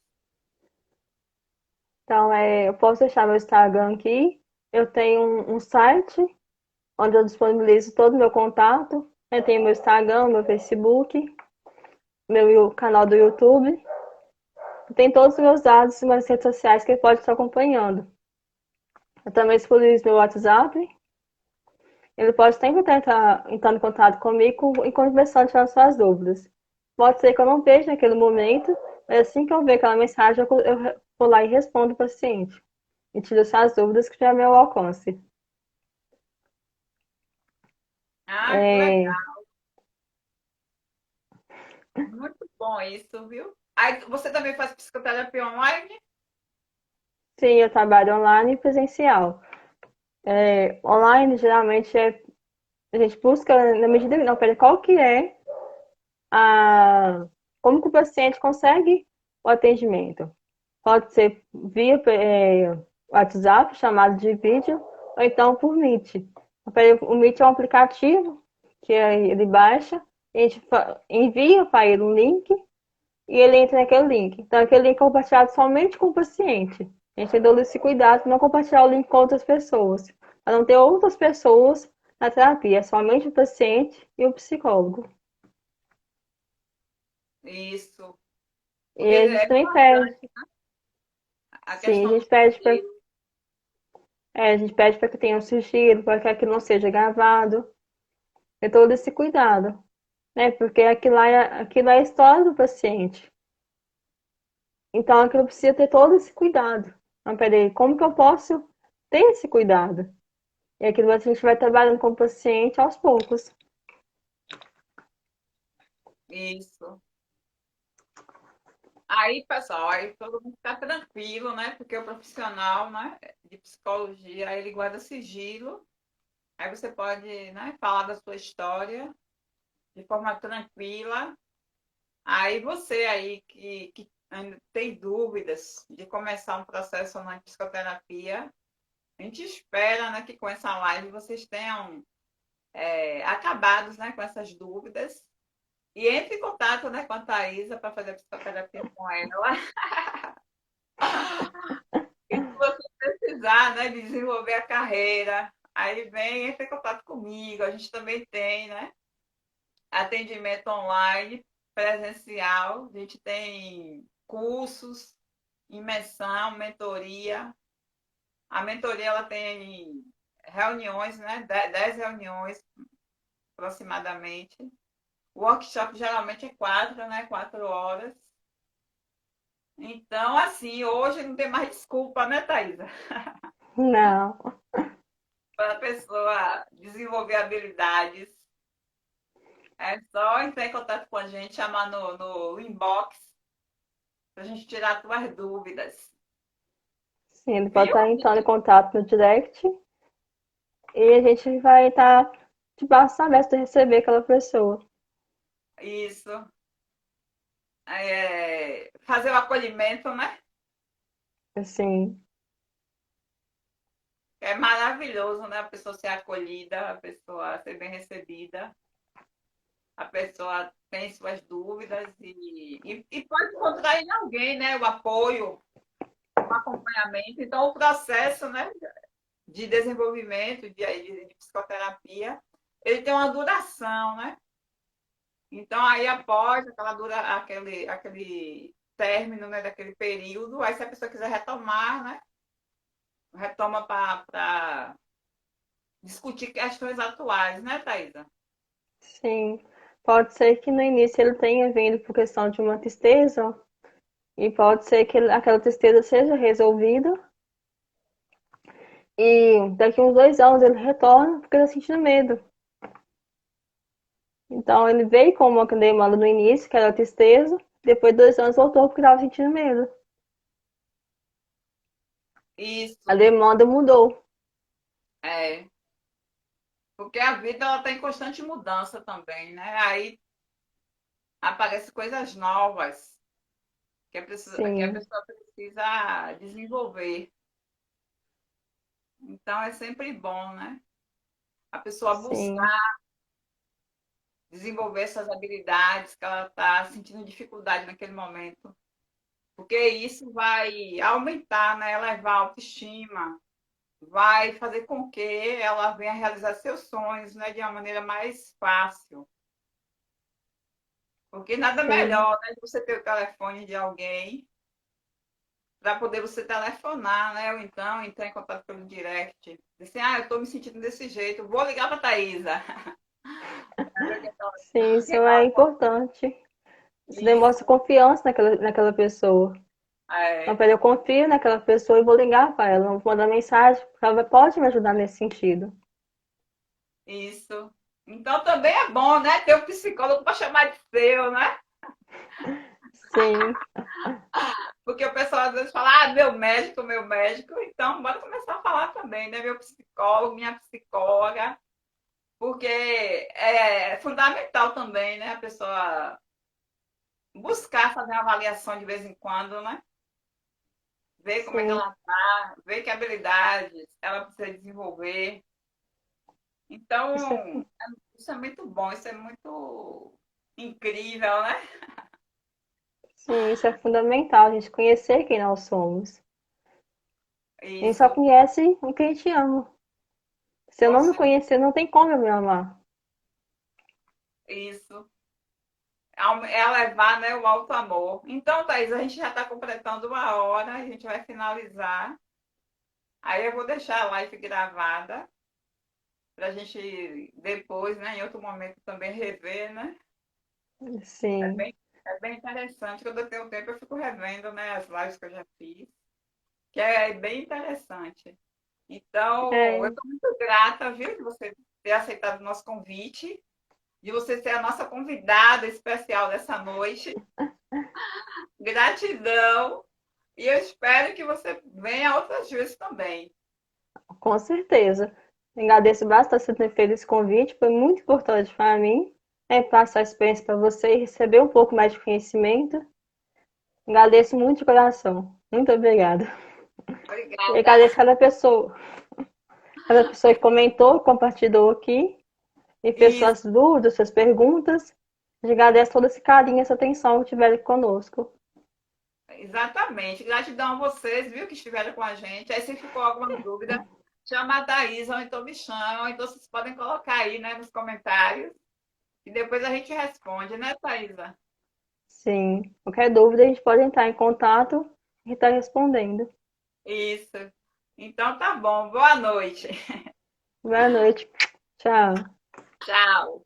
Então, eu posso deixar meu Instagram aqui. Eu tenho um site onde eu disponibilizo todo o meu contato. Eu tenho meu Instagram, meu Facebook, meu canal do YouTube. Tem todos os meus dados e minhas redes sociais que ele pode estar acompanhando. Eu também disponibilizo meu WhatsApp. Ele pode sempre tentar entrar em contato comigo e conversando, tirar suas dúvidas. Pode ser que eu não veja naquele momento, mas assim que eu ver aquela mensagem, eu vou lá e respondo o paciente. E tiro suas dúvidas que já é meu alcance. Ah, que É, legal. Muito bom isso, viu? Aí você também faz psicoterapia online? sim, eu trabalho online e presencial. Online, geralmente, a gente busca, na medida que não, pera, qual que é a... Como que o paciente consegue o atendimento? Pode ser via WhatsApp, chamado de vídeo, ou então por Meet. O Meet é um aplicativo que ele baixa, a gente envia para ele um link e ele entra naquele link. Então, aquele link é compartilhado somente com o paciente. A gente tem todo esse cuidado de não compartilhar o link com outras pessoas, para não ter outras pessoas na terapia, é somente o paciente e o psicólogo. Isso. E Porque a é gente também pede, importante a sim, questão do a gente pede para que tenha um sigilo, para que aquilo não seja gravado, ter todo esse cuidado, né? Porque aquilo é a história do paciente. Então, aquilo precisa ter todo esse cuidado. Não, peraí, como que eu posso ter esse cuidado? E aquilo a gente vai trabalhando com o paciente aos poucos. isso. Aí, pessoal, aí todo mundo está tranquilo, né? Porque o profissional, né, de psicologia, ele guarda sigilo. Aí você pode, né, falar da sua história de forma tranquila. Aí você aí que ainda tem dúvidas de começar um processo na psicoterapia, a gente espera, né, que com essa live vocês tenham acabados, né, com essas dúvidas. E entre em contato, né, com a Thaisa para fazer a psicoterapia com ela. E se você precisar, né, de desenvolver a carreira, aí vem, entre em contato comigo. A gente também tem, né, atendimento online, presencial. A gente tem cursos, imersão, mentoria. A mentoria ela tem reuniões, né, 10 reuniões aproximadamente. O workshop geralmente é 4, né, 4 horas. Então, assim, hoje não tem mais desculpa, né, Thaisa? Não, Para a pessoa desenvolver habilidades. É só entrar em contato com a gente, chamar no inbox, para a gente tirar suas dúvidas. sim, ele pode Viu? estar entrando em contato no direct e a gente vai estar de braços abertos para receber aquela pessoa. Isso. Fazer o acolhimento, né? Assim, É maravilhoso, né? A pessoa ser acolhida, a pessoa ser bem recebida, a pessoa tem suas dúvidas e pode encontrar em alguém, né? O apoio, o acompanhamento. Então, o processo, né, de desenvolvimento, de psicoterapia, ele tem uma duração, né? Então, aí após aquele término, né, daquele período, aí se a pessoa quiser retomar, né, retoma para discutir questões atuais, né, Thaisa? sim. Pode ser que no início ele tenha vindo por questão de uma tristeza, e pode ser que aquela tristeza seja resolvida, e daqui uns 2 anos ele retorna porque está sentindo medo. Então ele veio com uma demanda no início, que era a tristeza, depois de 2 anos voltou porque estava sentindo medo. A Isso, demanda mudou. é. Porque a vida ela está em constante mudança também, né? Aí aparecem coisas novas que a Sim, pessoa precisa desenvolver. Então é sempre bom, né? A pessoa sim, buscar desenvolver essas habilidades que ela está sentindo dificuldade naquele momento. Porque isso vai aumentar, né? Elevar a autoestima, vai fazer com que ela venha realizar seus sonhos, né? De uma maneira mais fácil. Porque nada sim, melhor, né? Você ter o telefone de alguém para poder você telefonar, né? Ou então entrar em contato pelo direct. Dizer, eu estou me sentindo desse jeito, vou ligar para a Thaisa. sim, isso é importante. Isso demonstra Isso, confiança naquela pessoa. Então, é, peraí, eu confio naquela pessoa e vou ligar para ela, vou mandar mensagem, porque ela pode me ajudar nesse sentido. isso. Então também é bom, né? Ter um psicólogo para chamar de seu, né? Sim, Porque o pessoal às vezes fala, meu médico. Então, bora começar a falar também, né? Meu psicólogo, minha psicóloga. Porque é fundamental também, né? A pessoa buscar fazer uma avaliação de vez em quando, né? Ver como é que sim, ela tá, ver que habilidades ela precisa desenvolver. isso é, Então, isso é muito bom, isso é muito incrível, né? Sim, isso é fundamental, a gente conhecer quem nós somos. A gente só Isso, conhece o que a gente ama. Se eu com não me certeza, conhecer, não tem como eu me amar. isso. É levar, né, o alto amor. Então, Thaís, a gente já está completando uma hora, a gente vai finalizar. Aí eu vou deixar a live gravada para a gente depois, né, em outro momento também rever, né? É Sim. bem, é bem interessante. Quando eu tenho tempo, eu fico revendo, né, as lives que eu já fiz, que é bem interessante. Então, eu É, estou muito grata, viu, de você ter aceitado o nosso convite, de você ser a nossa convidada especial dessa noite. Gratidão. E eu espero que você venha outras vezes também. com certeza. Agradeço bastante por ter feito esse convite, foi muito importante para mim. Passar a experiência para você e receber um pouco mais de conhecimento. Agradeço muito de coração. Muito obrigada. E Obrigada. agradeço cada pessoa que comentou, compartilhou aqui e fez Isso, suas dúvidas, suas perguntas. Eu agradeço todo esse carinho, essa atenção que tiveram conosco. exatamente. Gratidão a vocês, viu, que estiveram com a gente. Aí, se ficou alguma dúvida, chama a Thaís, ou então me chama, ou então vocês podem colocar aí, né, nos comentários, e depois a gente responde, né, Thaisa? Sim, qualquer dúvida a gente pode entrar em contato e estar respondendo. Isso. Então tá bom. Boa noite. Boa noite. Tchau. Tchau.